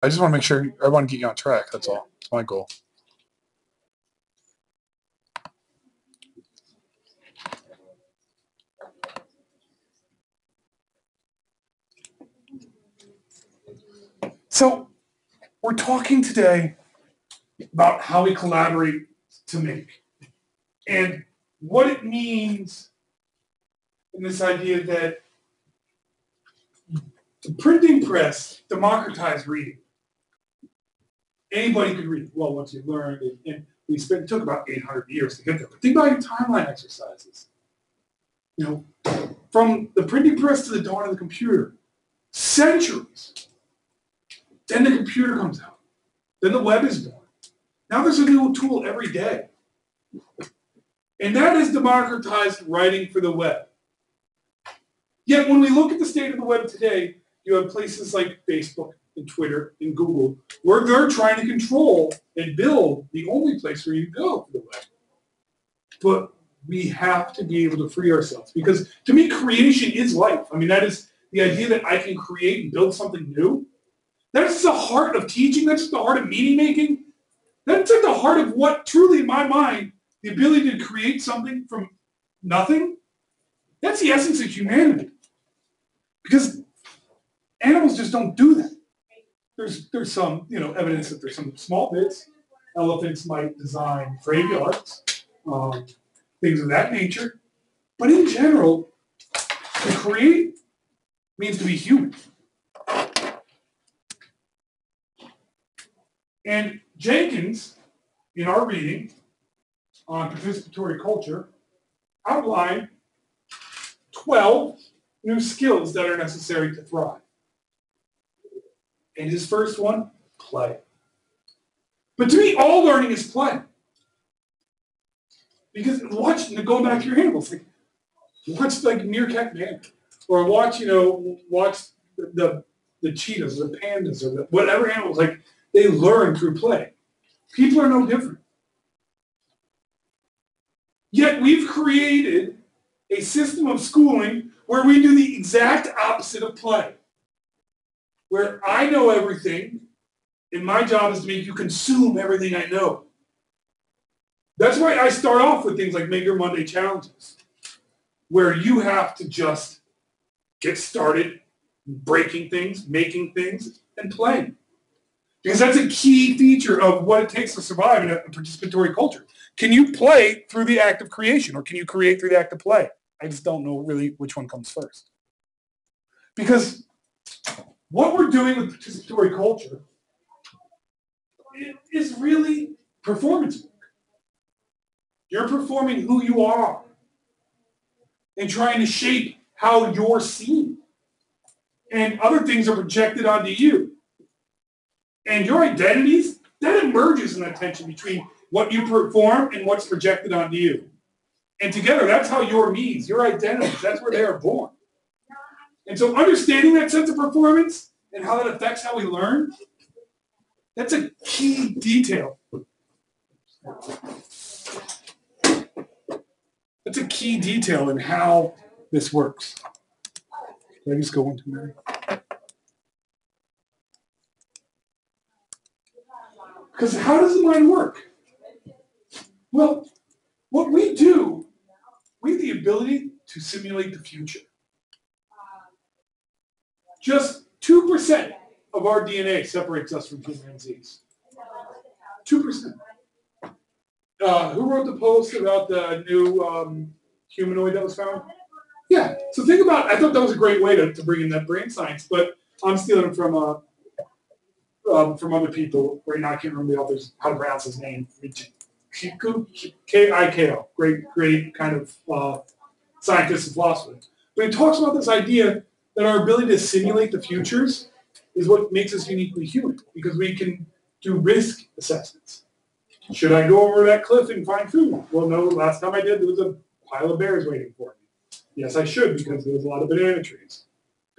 I just want to make sure, I want to get you on track, that's all. It's my goal. So, we're talking today about how we collaborate to make. And what it means in this idea that the printing press democratized reading. Anybody could read. Well, once you learned, and it took about 800 years to get there. But think about your timeline exercises. You know, from the printing press to the dawn of the computer, centuries. Then the computer comes out. Then the web is born. Now there's a new tool every day. And that has democratized writing for the web. Yet when we look at the state of the web today, you have places like Facebook and Twitter and Google where they're trying to control and build the only place where you go for the web. But we have to be able to free ourselves because to me, creation is life. I mean, that is the idea that I can create and build something new. That's the heart of teaching. That's the heart of meaning making. That's at the heart of what truly, in my mind, the ability to create something from nothing. That's the essence of humanity. Because animals just don't do that. There's some evidence that there's some small bits. Elephants might design graveyards, things of that nature. But in general, to create means to be human. And Jenkins, in our reading on participatory culture, outlined 12 new skills that are necessary to thrive. And his first one, play. But to me, all learning is play. Because going back to your animals, watch Meerkat Man, or watch the cheetahs, or the pandas, or whatever animals, they learn through play. People are no different. Yet we've created a system of schooling where we do the exact opposite of play. Where I know everything, and my job is to make you consume everything I know. That's why I start off with things like Make Your Monday Challenges, where you have to just get started breaking things, making things, and playing. Because that's a key feature of what it takes to survive in a participatory culture. Can you play through the act of creation, or can you create through the act of play? I just don't know really which one comes first. Because what we're doing with participatory culture is really performance work. You're performing who you are and trying to shape how you're seen. And other things are projected onto you. And your identities, that emerges in that tension between what you perform and what's projected onto you. And together, that's how your me's, your identities, that's where they are born. And so understanding that sense of performance and how that affects how we learn, that's a key detail. That's a key detail in how this works. Did I just go into Mary? Because how does the mind work? Well, what we do, we have the ability to simulate the future. Just 2% of our DNA separates us from chimpanzees. 2%. Who wrote the post about the new humanoid that was found? Yeah. So think about, I thought that was a great way to bring in that brain science, but I'm stealing it from other people. Right now I can't remember the author's, how to pronounce his name. K-I-K-O. Great kind of scientist and philosopher. But he talks about this idea that our ability to simulate the futures is what makes us uniquely human, because we can do risk assessments. Should I go over that cliff and find food? Well, no, last time I did, there was a pile of bears waiting for me. Yes, I should, because there was a lot of banana trees.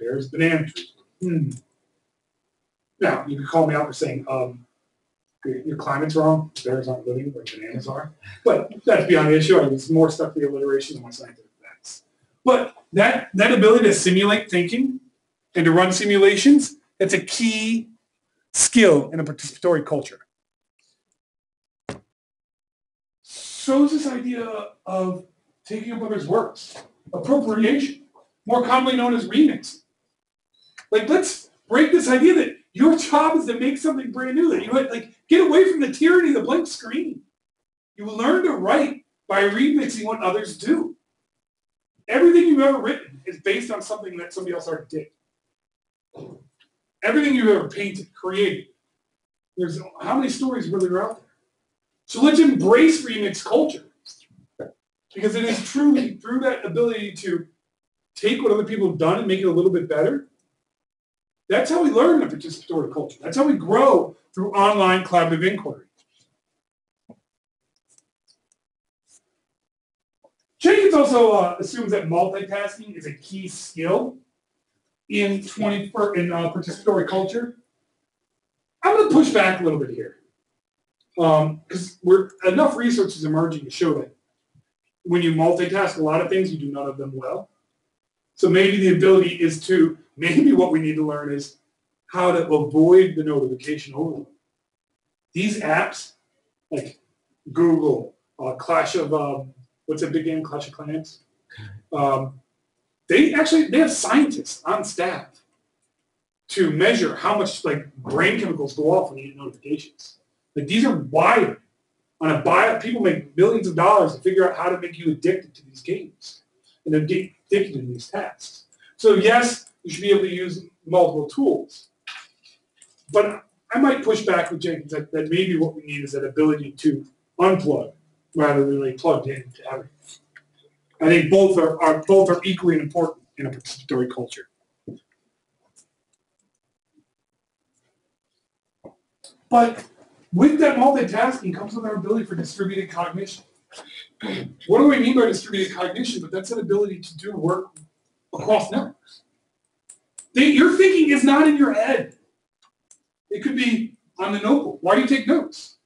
Bears, banana trees. Now, you could call me out for saying, your climate's wrong. Bears aren't living where bananas are. But that's beyond the issue. It's more stuff for the alliteration than my scientific facts. But that ability to simulate thinking and to run simulations, that's a key skill in a participatory culture. So is this idea of taking up others' works, appropriation, more commonly known as remixing. Like, let's break this idea that your job is to make something brand new. That you like get away from the tyranny of the blank screen. You will learn to write by remixing what others do. Everything you've ever written is based on something that somebody else already did. Everything you've ever painted, created. There's how many stories really are out there? So let's embrace remix culture. Because it is truly through that ability to take what other people have done and make it a little bit better. That's how we learn in a participatory culture. That's how we grow through online collaborative inquiry. Jenkins also assumes that multitasking is a key skill in participatory culture. I'm going to push back a little bit here. Because enough research is emerging to show that when you multitask a lot of things, you do none of them well. So maybe the ability is to, maybe what we need to learn is how to avoid the notification overload. These apps, like Google, Clash of, what's that big game, Clash of Clans? They have scientists on staff to measure how much like brain chemicals go off when you get notifications. Like these are wired. On a buy, people make millions of dollars to figure out how to make you addicted to these games and addicted to these tasks. So yes, you should be able to use multiple tools. But I might push back with Jenkins that maybe what we need is that ability to unplug rather than like plugged in to everything. I think both are equally important in a participatory culture. But with that multitasking comes with our ability for distributed cognition. What do we mean by distributed cognition? But that's an ability to do work across networks. Your thinking is not in your head. It could be on the notebook. Why do you take notes?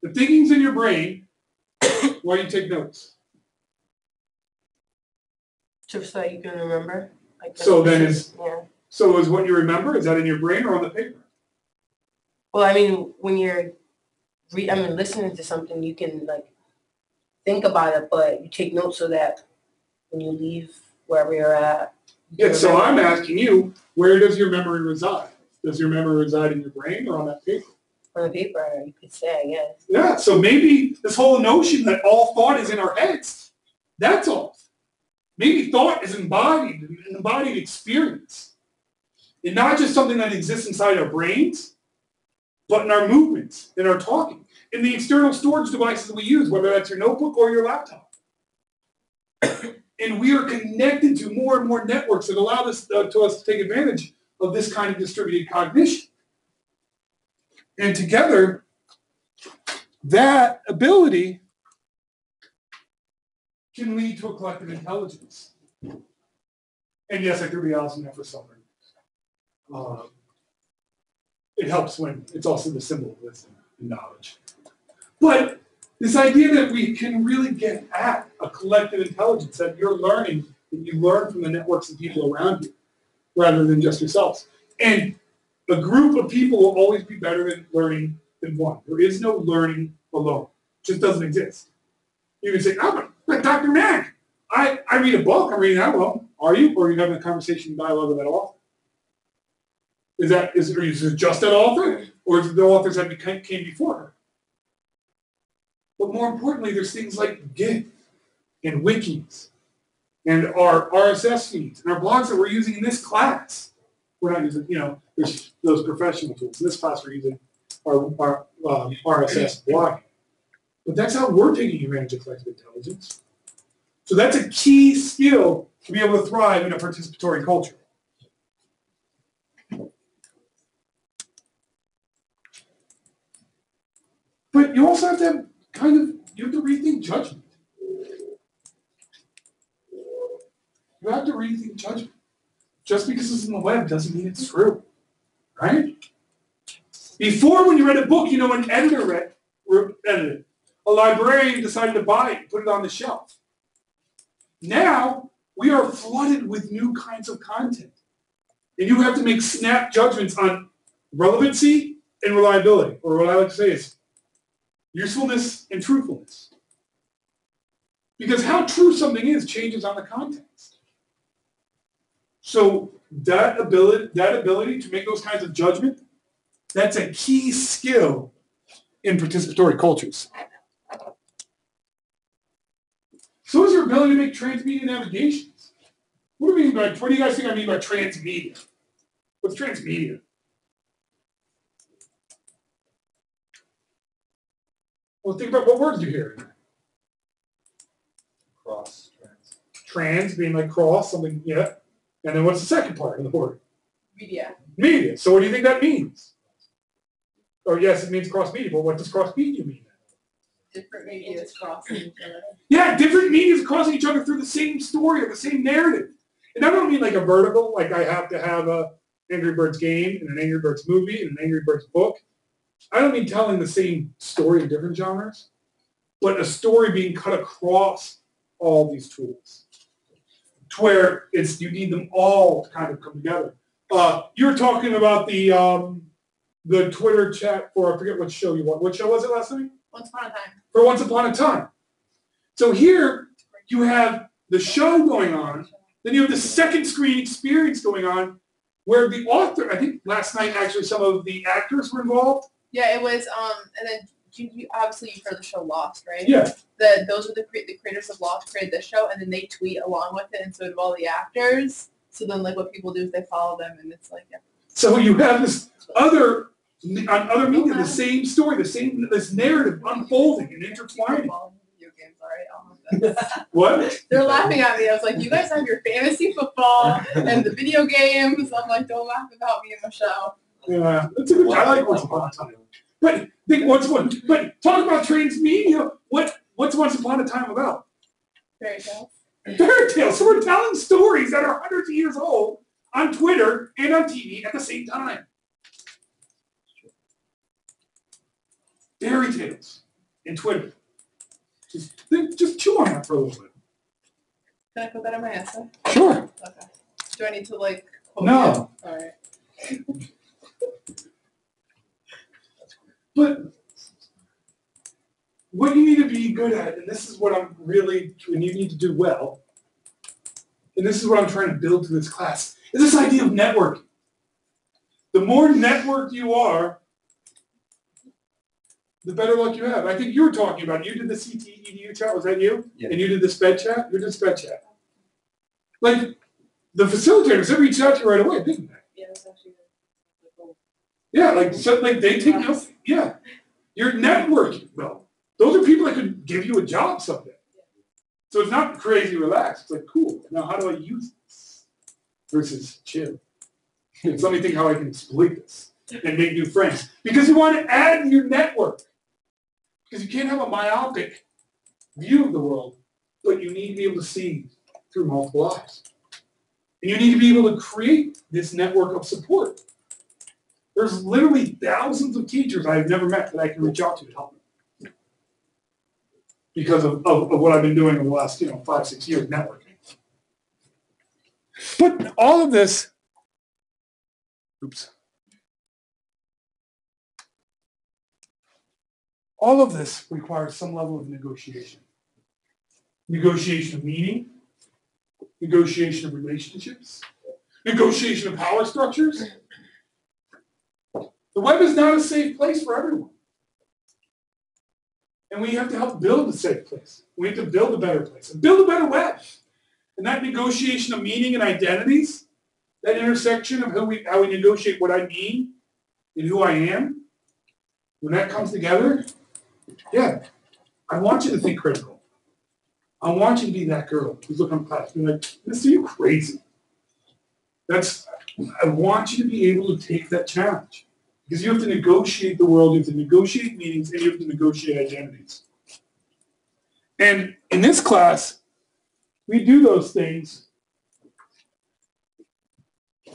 The thinking's in your brain. Why do you take notes? Just so you can remember. So is what you remember, is that in your brain or on the paper? Well, I mean, when you're listening to something, you can like think about it, but you take notes so that when you leave wherever you're at. Yeah, so I'm asking you, where does your memory reside? Does your memory reside in your brain or on that paper? On the paper, you could say, I guess. Yeah, so maybe this whole notion that all thought is in our heads, that's all. Maybe thought is embodied, an embodied experience. And not just something that exists inside our brains, but in our movements, in our talking, in the external storage devices that we use, whether that's your notebook or your laptop. And we are connected to more and more networks that allow us to take advantage of this kind of distributed cognition. And together, that ability can lead to a collective intelligence. And yes, I threw the Alice in there for something. It helps when it's also the symbol of wisdom and knowledge. But this idea that we can really get at a collective intelligence, that you're learning, and you learn from the networks of people around you, rather than just yourselves. And a group of people will always be better than learning than one. There is no learning alone. It just doesn't exist. You can say, I'm like Dr. Mack. I read a book, I'm reading that one. Are you? Or are you having a conversation dialogue with that author? Is it just that author? Or is it the authors that came before her? But more importantly, there's things like Git and wikis and our RSS feeds and our blogs that we're using in this class. We're not using, there's those professional tools. In this class, we're using our RSS blogging. But that's how we're taking advantage of collective intelligence. So that's a key skill to be able to thrive in a participatory culture. But you also have to have you have to rethink judgment. You have to rethink judgment. Just because it's in the web doesn't mean it's true, right? Before, when you read a book, an editor edited it. A librarian decided to buy it and put it on the shelf. Now, we are flooded with new kinds of content. And you have to make snap judgments on relevancy and reliability, or what I like to say is usefulness and truthfulness. Because how true something is changes on the context. So that ability to make those kinds of judgment, that's a key skill in participatory cultures. So is your ability to make transmedia navigations. What do you guys think I mean by transmedia? What's transmedia? Well, think about what words you hear. Cross, Trans being like cross, something, yeah. And then what's the second part of the word? Media. Media. So what do you think that means? Or yes, it means cross media, but what does cross media mean? Different medias crossing each other. Yeah, different medias crossing each other through the same story or the same narrative. And I don't mean like a vertical, like I have to have a Angry Birds game and an Angry Birds movie and an Angry Birds book. I don't mean telling the same story in different genres, but a story being cut across all these tools to where you need them all to kind of come together. You were talking about the Twitter chat for, I forget what show you want. What show was it last night? Once Upon a Time. For Once Upon a Time. So here you have the show going on, then you have the second screen experience going on where the author, I think last night actually some of the actors were involved. Yeah, it was, and then you obviously you've heard the show Lost, right? Yeah. Those were the creators of Lost created this show, and then they tweet along with it, and so did all the actors. So then, like, what people do is they follow them, and it's like, yeah. So you have this on other media, the same story, this narrative unfolding and intertwining. Video games, all right? I'll have that. What? They're laughing at me. I was like, you guys have your fantasy football and the video games. I'm like, don't laugh about me in the show. Yeah, that's a good. I like Once Upon a Time. But but talk about transmedia. What's Once Upon a Time about? Fairy tales. Fairy tales. So we're telling stories that are hundreds of years old on Twitter and on TV at the same time. Fairy tales and Twitter. Just chew on that for a little bit. Can I put that in my answer? Sure. Okay. Do I need to like quote No. you? All right. But what you need to be good at, and this is what you need to do well, and this is what I'm trying to build to this class, is this idea of networking. The more networked you are, the better luck you have. I think you were talking about it. You did the CT-EDU chat. Was that you? Yeah. And you did the SPED chat? You did SPED chat. Like, the facilitators, they reached out to you right away, didn't they? Yeah, that's actually cool. Yeah, like they take notes. Yeah. You're networking. Well, those are people that could give you a job someday. So it's not crazy relaxed. It's like, cool. Now how do I use this? Versus chill. Let me think how I can exploit this and make new friends. Because you want to add to your network. Because you can't have a myopic view of the world, but you need to be able to see through multiple eyes. And you need to be able to create this network of support. There's literally thousands of teachers I've never met that I can reach out to help me. Because of what I've been doing over the last 5-6 years networking. But all of this, all of this requires some level of negotiation. Negotiation of meaning, negotiation of relationships, negotiation of power structures. The web is not a safe place for everyone. And we have to help build a safe place. We have to build a better place and build a better web. And that negotiation of meaning and identities, that intersection of how we negotiate what I mean and who I am, when that comes together, yeah, I want you to think critical. I want you to be that girl who's looking at class and like, Mister, you crazy. I want you to be able to take that challenge. Because you have to negotiate the world, you have to negotiate meanings, and you have to negotiate identities. And in this class, we do those things,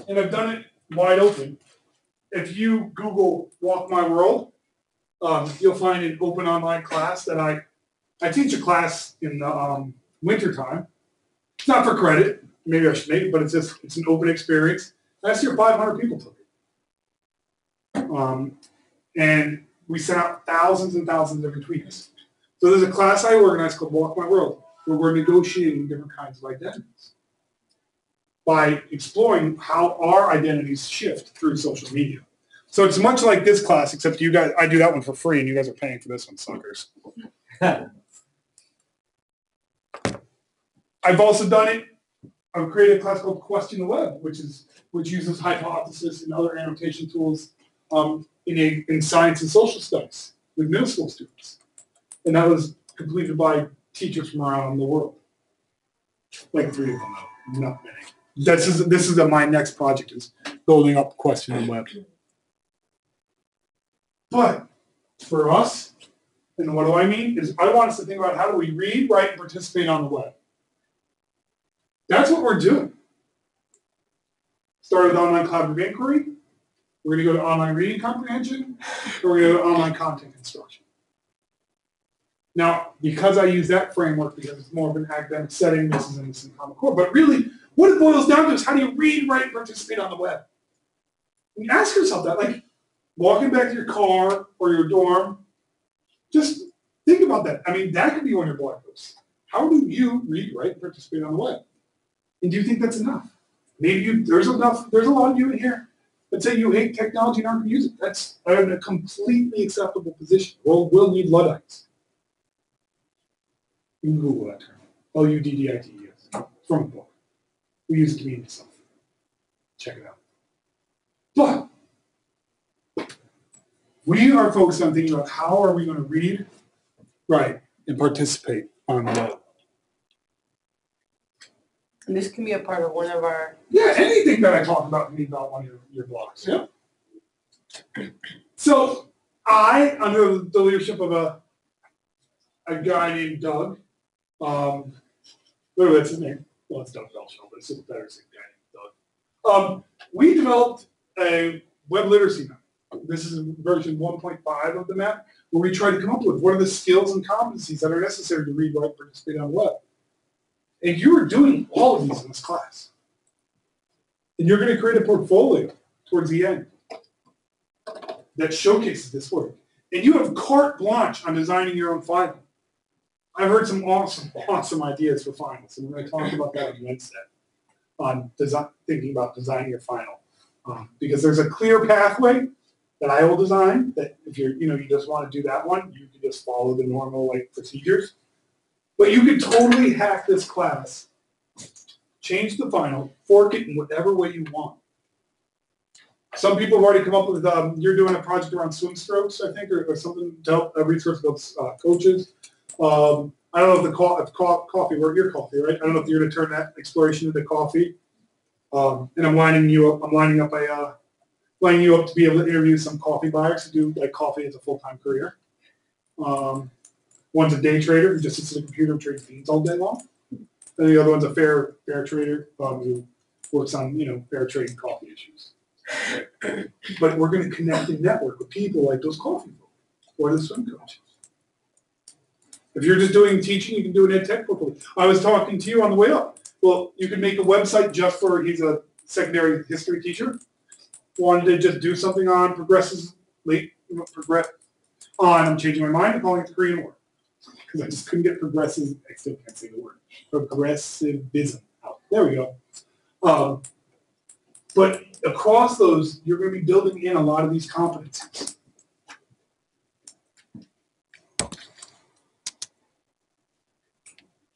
and I've done it wide open. If you Google Walk My World, you'll find an open online class that I teach a class in the wintertime. It's not for credit. Maybe I should make it, but it's an open experience. Last year, 500 people took it. And we sent out thousands and thousands of different tweets. So there's a class I organized called Walk My World, where we're negotiating different kinds of identities by exploring how our identities shift through social media. So it's much like this class, except you guys, I do that one for free, and you guys are paying for this one, suckers. I've also done it. I've created a class called Question the Web, which uses hypothesis and other annotation tools in science and social studies with middle school students. And that was completed by teachers from around the world. Like 3 of them, though, not many. This is my next project is building up Question the Web. But for us, and what do I mean, is I want us to think about how do we read, write, and participate on the web. That's what we're doing. Started with online collaborative inquiry. We're going to go to online reading comprehension. We're going to go to online content construction. Now, because I use that framework, because it's more of an academic setting, this is in the Common Core, but really, what it boils down to is how do you read, write, and participate on the web? And you ask yourself that, like walking back to your car or your dorm, just think about that. I mean, that could be one of your blog posts. How do you read, write, and participate on the web? And do you think that's enough? Maybe there's a lot of you in here that say you hate technology and aren't going to use it. That's a completely acceptable position. We'll need Luddites. You can Google that term. Luddites. From a book. We use community stuff. Check it out. But we are focused on thinking about how are we going to read, write, and participate on the web. And this can be a part of one of our... Yeah, anything that I talk about can be about one of your blogs. Yeah. So I, under the leadership of a guy named Doug, literally that's his name. Well, it's Doug Belshaw, but it's just better to say guy named Doug. We developed a web literacy map. This is version 1.5 of the map, where we try to come up with what are the skills and competencies that are necessary to read, write, participate on the web. And you are doing all of these in this class. And you're going to create a portfolio towards the end that showcases this work. And you have carte blanche on designing your own final. I've heard some awesome ideas for finals, and we're going to talk about that on Wednesday, on thinking about designing your final. Because there's a clear pathway that I will design that if you just want to do that one, you can just follow the normal procedures. But you could totally hack this class, change the final, fork it in whatever way you want. Some people have already come up with, you're doing a project around swim strokes, I think, or something to help research about coaches. I don't know if coffee worked, your coffee, right? I don't know if you're going to turn that exploration into coffee. And I'm lining you up to be able to interview some coffee buyers who do coffee as a full-time career. One's a day trader who just sits at a computer and trades beans all day long. And the other one's a fair trader who works on fair trade and coffee issues. But we're going to connect and network with people like those coffee folk or the swim coaches. If you're just doing teaching, you can do an ed tech portfolio. I was talking to you on the way up. Well, you can make a website just for, he's a secondary history teacher. Wanted to just do something on I'm changing my mind, I'm calling it the Korean War. Because I just couldn't get progressive, I still can't say the word, progressivism out. There we go. But across those, you're going to be building in a lot of these competencies.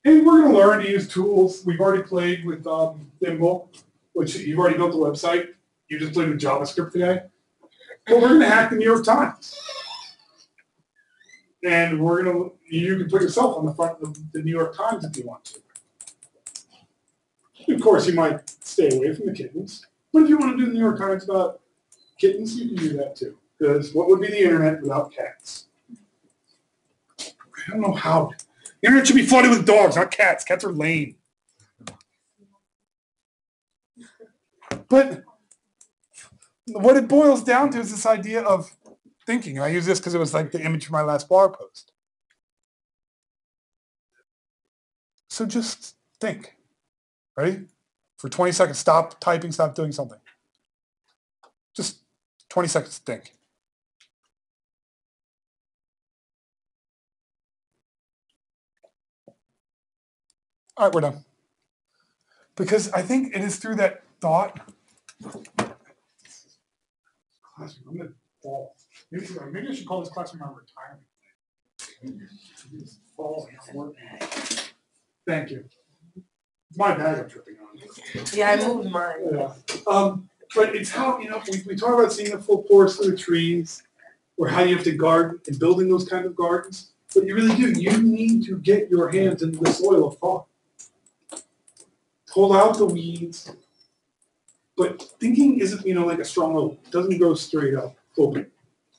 And we're going to learn to use tools. We've already played with Thimble, which you've already built a website. You just played with JavaScript today. But we're going to hack the New York Times. And you can put yourself on the front of the New York Times if you want to. Of course, you might stay away from the kittens. But if you want to do the New York Times about kittens, you can do that too. Because what would be the internet without cats? I don't know how. The internet should be flooded with dogs, not cats. Cats are lame. But what it boils down to is this idea of thinking. And I use this because it was like the image for my last blog post. So just think. Ready? For 20 seconds, stop typing, stop doing something. Just 20 seconds, think. All right, we're done. Because I think it is through that thought. Classroom, I'm gonna fall. Maybe I should call this classroom my retirement. Fall, not working. Thank you. It's my bag I'm tripping on. Yeah, I moved mine. Yeah. But it's how, we talk about seeing the full forest of the trees, or how you have to garden and building those kind of gardens. But you really do. You need to get your hands into the soil of thought. Pull out the weeds. But thinking isn't, like a strong oak. It doesn't go straight up open.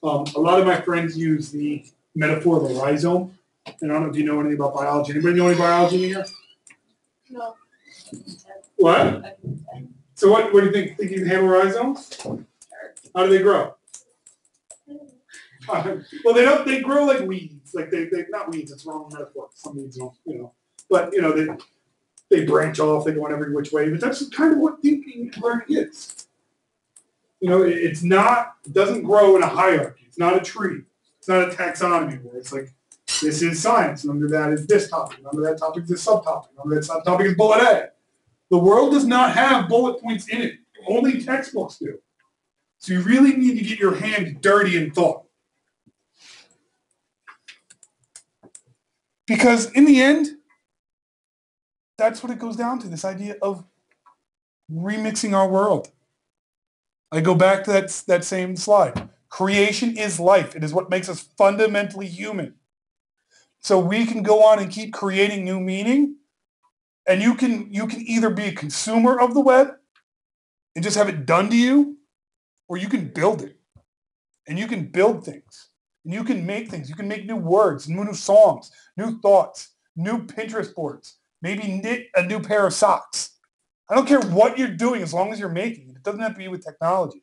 A lot of my friends use the metaphor of a rhizome. And I don't know if you know anything about biology. Anybody know any biology in here? No. What? So what do you think? Think you can handle rhizomes? How do they grow? Well, they grow like weeds. Like they not weeds, it's wrong metaphor. Some weeds don't, But they branch off, they go in every which way. But that's kind of what thinking and learning is. It doesn't grow in a hierarchy. It's not a tree. It's not a taxonomy where it's like, this is science, and under that is this topic, and under that topic is this subtopic, and under that subtopic is bullet A. The world does not have bullet points in it. Only textbooks do. So you really need to get your hands dirty in thought. Because in the end, that's what it goes down to, this idea of remixing our world. I go back to that same slide. Creation is life. It is what makes us fundamentally human. So we can go on and keep creating new meaning, and you can either be a consumer of the web and just have it done to you, or you can build it. And you can build things. And you can make things. You can make new words, new songs, new thoughts, new Pinterest boards, maybe knit a new pair of socks. I don't care what you're doing as long as you're making it. It doesn't have to be with technology.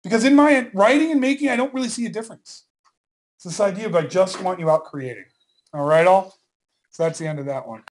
Because in my writing and making, I don't really see a difference. It's this idea of I just want you out creating. All right, all? So that's the end of that one.